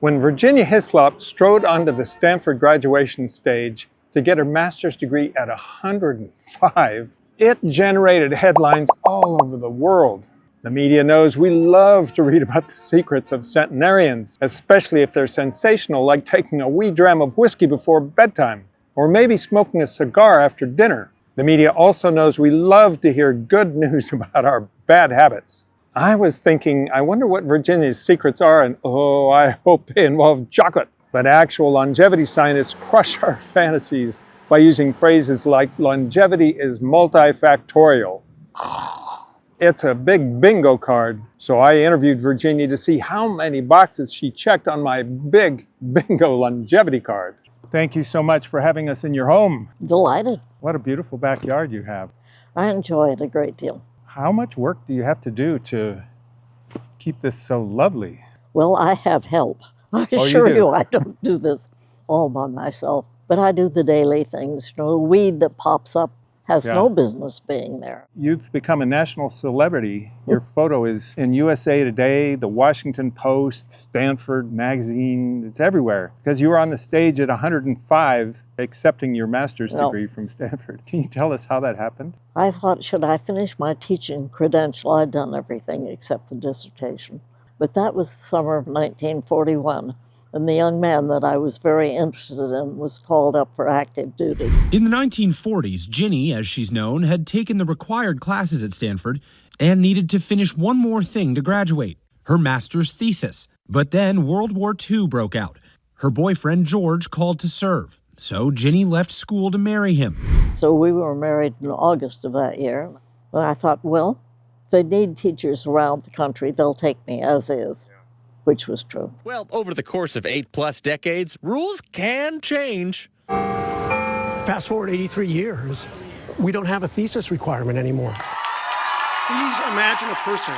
When Virginia Hislop strode onto the Stanford graduation stage to get her master's degree at 105, it generated headlines all over the world. The media knows we love to read about the secrets of centenarians, especially if they're sensational, like taking a wee dram of whiskey before bedtime, or maybe smoking a cigar after dinner. The media also knows we love to hear good news about our bad habits. I was thinking, I wonder what Virginia's secrets are, and oh, I hope they involve chocolate. But actual longevity scientists crush our fantasies by using phrases like longevity is multifactorial. It's a big bingo card. So I interviewed Virginia to see how many boxes she checked on my big bingo longevity card. Thank you so much for having us in your home. Delighted. What a beautiful backyard you have. I enjoy it a great deal. How much work do you have to do to keep this so lovely? Well, I have help. I Oh, assure you you I don't do this all by myself. But I do the daily things. You know, a weed that pops up has no business being there. You've become a national celebrity. Your photo is in USA Today, the Washington Post, Stanford magazine. It's everywhere because you were on the stage at 105 accepting your master's degree from Stanford. Can you tell us how that happened? I thought, should I finish my teaching credential? I'd done everything except the dissertation. But that was the summer of 1941. And the young man that I was very interested in was called up for active duty. In the 1940s, Ginny, as she's known, had taken the required classes at Stanford and needed to finish one more thing to graduate, her master's thesis. But then World War II broke out. Her boyfriend, George, called to serve. So Ginny left school to marry him. So we were married in August of that year. And I thought, well, if they need teachers around the country, they'll take me as is. Which was true. Well, over the course of 8+ decades, rules can change. Fast forward 83 years, we don't have a thesis requirement anymore. Please imagine a person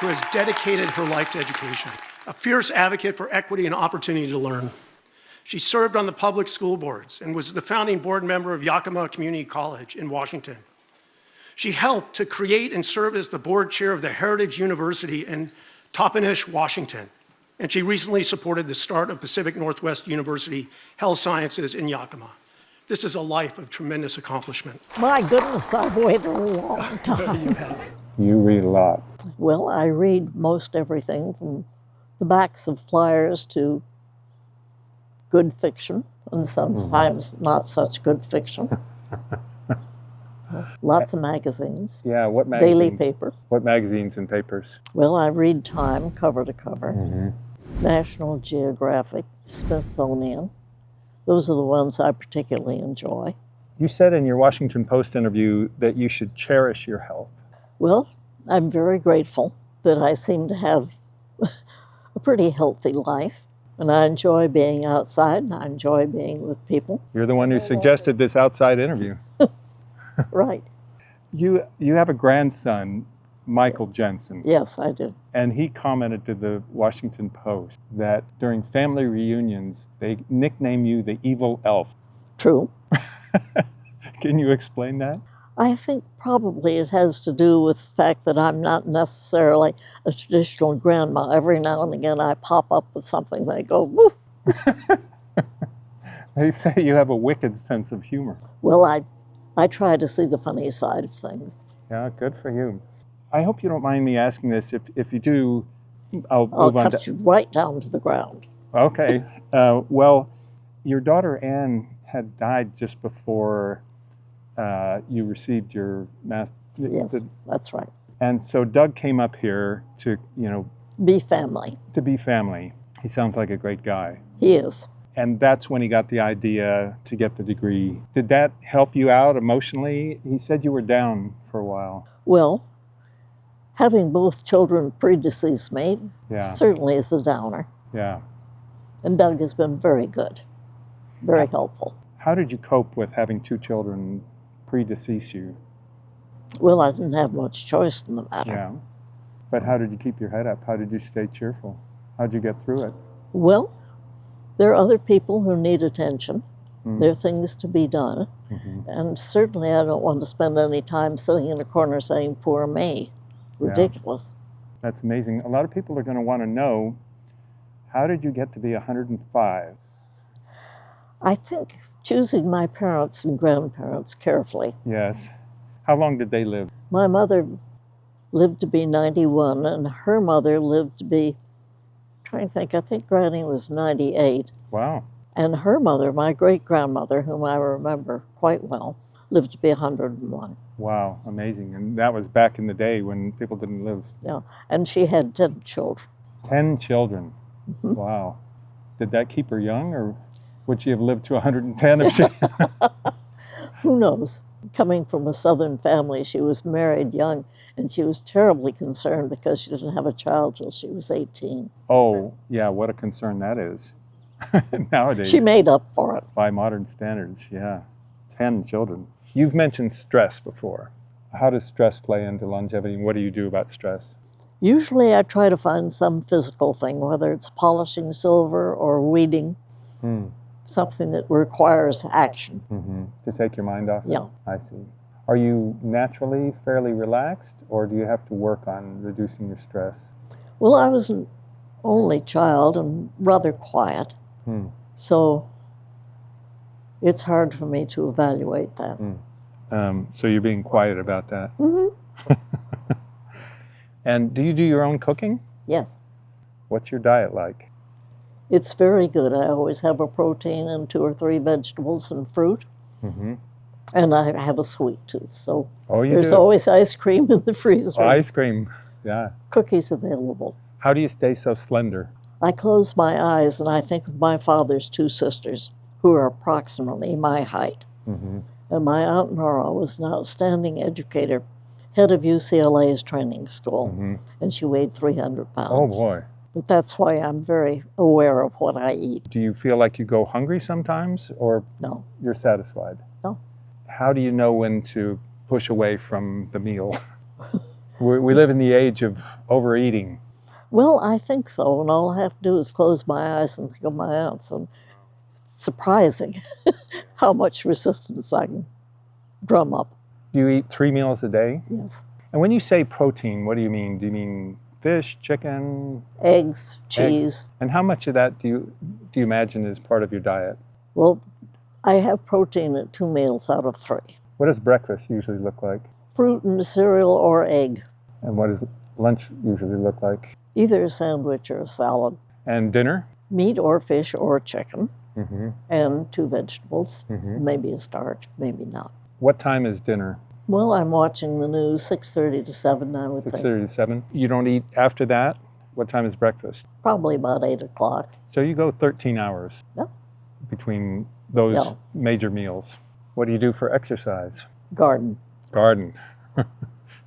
who has dedicated her life to education, a fierce advocate for equity and opportunity to learn. She served on the public school boards and was the founding board member of Yakima Community College in Washington. She helped to create and serve as the board chair of the Heritage University in Toppenish, Washington. And she recently supported the start of Pacific Northwest University Health Sciences in Yakima. This is a life of tremendous accomplishment. My goodness, I've waited a long time. You have. You read a lot. Well, I read most everything from the backs of flyers to good fiction, and sometimes not such good fiction. Lots of magazines. Yeah, what magazines? Daily paper. What magazines and papers? Well, I read Time, cover to cover. National Geographic, Smithsonian. Those are the ones I particularly enjoy. You said in your Washington Post interview that you should cherish your health. Well, I'm very grateful that I seem to have a pretty healthy life. And I enjoy being outside, and I enjoy being with people. You're the one who suggested this outside interview. Right. You have a grandson, Michael Jensen. Yes, I do. And he commented to the Washington Post that during family reunions, they nickname you the evil elf. True. Can you explain that? I think probably it has to do with the fact that I'm not necessarily a traditional grandma. Every now and again I pop up with something, they go, woof. They say you have a wicked sense of humor. Well, I try to see the funny side of things. Yeah, good for you. I hope you don't mind me asking this. If you do, I'll move on. I'll cut you right down to the ground. Okay. Well, your daughter Anne had died just before you received your master's. Yes, that's right. And so Doug came up here to, Be family. to be family. He sounds like a great guy. He is. And that's when he got the idea to get the degree. Did that help you out emotionally? He said you were down for a while. Well, having both children predecease me Yeah. certainly is a downer. Yeah. And Doug has been very good, very helpful. How did you cope with having two children predecease you? Well, I didn't have much choice in the matter. Yeah. But how did you keep your head up? How did you stay cheerful? How did you get through it? Well, there are other people who need attention. There are things to be done. And certainly I don't want to spend any time sitting in a corner saying, poor me. Ridiculous. That's amazing. A lot of people are going to want to know How did you get to be 105? I think choosing my parents and grandparents carefully. Yes. How long did they live? My mother lived to be 91, and her mother lived to be, trying to think, I think Granny was 98. Wow. And her mother, my great-grandmother, whom I remember quite well, lived to be 101. Wow, amazing. And that was back in the day when people didn't live. Yeah, and she had 10 children. 10 children. Wow. Did that keep her young, or would she have lived to 110 if she... Who knows? Coming from a Southern family, she was married young, and she was terribly concerned because she didn't have a child till she was 18. Oh, yeah, what a concern that is. Nowadays. She made up for it. By modern standards, yeah. 10 children. You've mentioned stress before. How does stress play into longevity, and what do you do about stress? Usually I try to find some physical thing, whether it's polishing silver or weeding, something that requires action. To take your mind off it? Yeah. I see. Are you naturally fairly relaxed, or do you have to work on reducing your stress? Well, I was an only child and rather quiet, so it's hard for me to evaluate that. So you're being quiet about that. And do you do your own cooking? Yes. What's your diet like? It's very good. I always have a protein and 2 or 3 vegetables and fruit. And I have a sweet tooth, so there's always ice cream in the freezer. Oh, ice cream, yeah. Cookies available. How do you stay so slender? I close my eyes and I think of my father's 2 sisters, who are approximately my height. And my Aunt Nora was an outstanding educator, head of UCLA's training school, and she weighed 300 pounds. Oh, boy. But that's why I'm very aware of what I eat. Do you feel like you go hungry sometimes, or No. you're satisfied? No. How do you know when to push away from the meal? We live in the age of overeating. Well, I think so, and all I have to do is close my eyes and think of my aunts, and it's surprising how much resistance I can drum up. Do you eat 3 meals a day? Yes. And when you say protein, what do you mean? Do you mean fish, chicken? Eggs, cheese. And how much of that do you imagine is part of your diet? Well, I have protein at 2 meals out of 3. What does breakfast usually look like? Fruit and cereal or egg. And what does lunch usually look like? Either a sandwich or a salad. And dinner? Meat or fish or chicken. And 2 vegetables. Maybe a starch, maybe not. What time is dinner? Well, I'm watching the news, 6:30 to 7, I would think. 6:30 to 7. You don't eat after that? What time is breakfast? Probably about 8 o'clock. So you go 13 hours Yeah. between those Yeah. major meals. What do you do for exercise? Garden. Garden.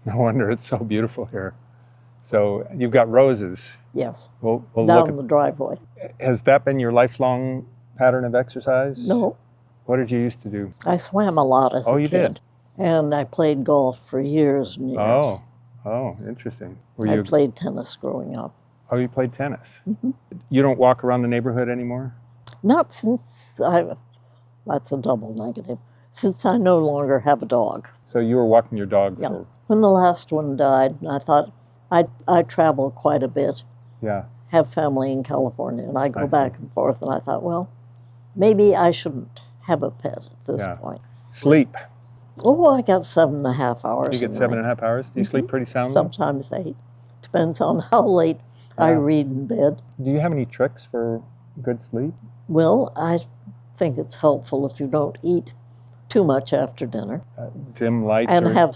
No wonder it's so beautiful here. So you've got roses. Yes. We'll look Down at, the driveway. has that been your lifelong pattern of exercise? No. What did you used to do? I swam a lot as a kid. Oh, you did? And I played golf for years and years. Oh, interesting. I played tennis growing up. Oh, you played tennis? You don't walk around the neighborhood anymore? Not since that's a double negative, since I no longer have a dog. So you were walking your dog Yeah. for... When the last one died, I thought, I travel quite a bit, Yeah. have family in California, and I go back and forth, and I thought, well, maybe I shouldn't have a pet at this point. Sleep. Oh, I got 7.5 hours. You get 7.5 hours? Do you sleep pretty soundly? Sometimes 8. Depends on how late I read in bed. Do you have any tricks for good sleep? Well, I think it's helpful if you don't eat too much after dinner. Dim lights? And or have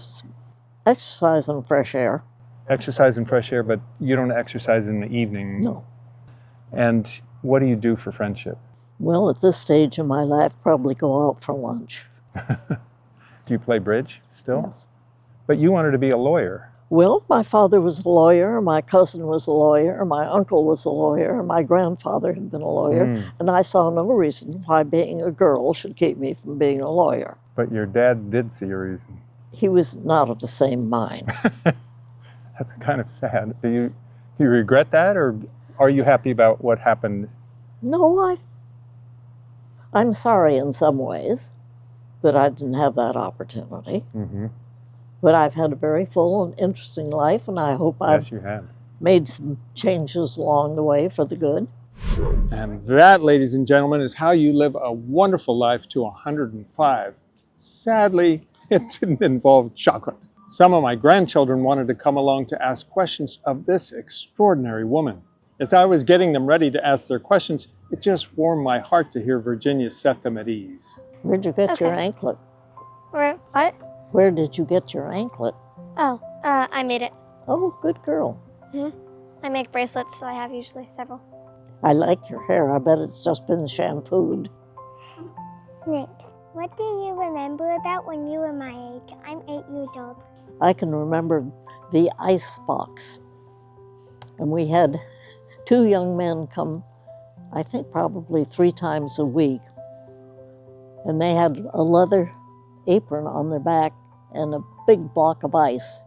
exercise and fresh air. exercise in fresh air, but you don't exercise in the evening. No. And what do you do for friendship? Well, at this stage in my life, probably go out for lunch. Do you play bridge still? Yes. But you wanted to be a lawyer. Well, my father was a lawyer, my cousin was a lawyer, my uncle was a lawyer, my grandfather had been a lawyer, and I saw no reason why being a girl should keep me from being a lawyer. But your dad did see a reason. He was not of the same mind. That's kind of sad. Do you regret that, or are you happy about what happened? No, I'm sorry in some ways that I didn't have that opportunity. Mm-hmm. But I've had a very full and interesting life, and I hope I've Yes, you have. made some changes along the way for the good. And that, ladies and gentlemen, is how you live a wonderful life to 105. Sadly, it didn't involve chocolate. Some of my grandchildren wanted to come along to ask questions of this extraordinary woman. As I was getting them ready to ask their questions, it just warmed my heart to hear Virginia set them at ease. Where'd you get your anklet? What? Where did you get your anklet? Oh, I made it. Oh, good girl. I make bracelets, so I have usually several. I like your hair. I bet it's just been shampooed. Nick, what do you remember about when you were my age? I'm 8 years old. I can remember the ice box. And we had 2 young men come, I think probably 3 times a week. And they had a leather apron on their back and a big block of ice.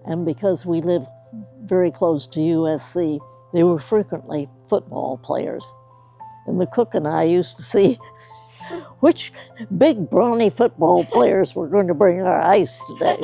And because we lived very close to USC, they were frequently football players. And the cook and I used to see which big brawny football players were going to bring our ice today.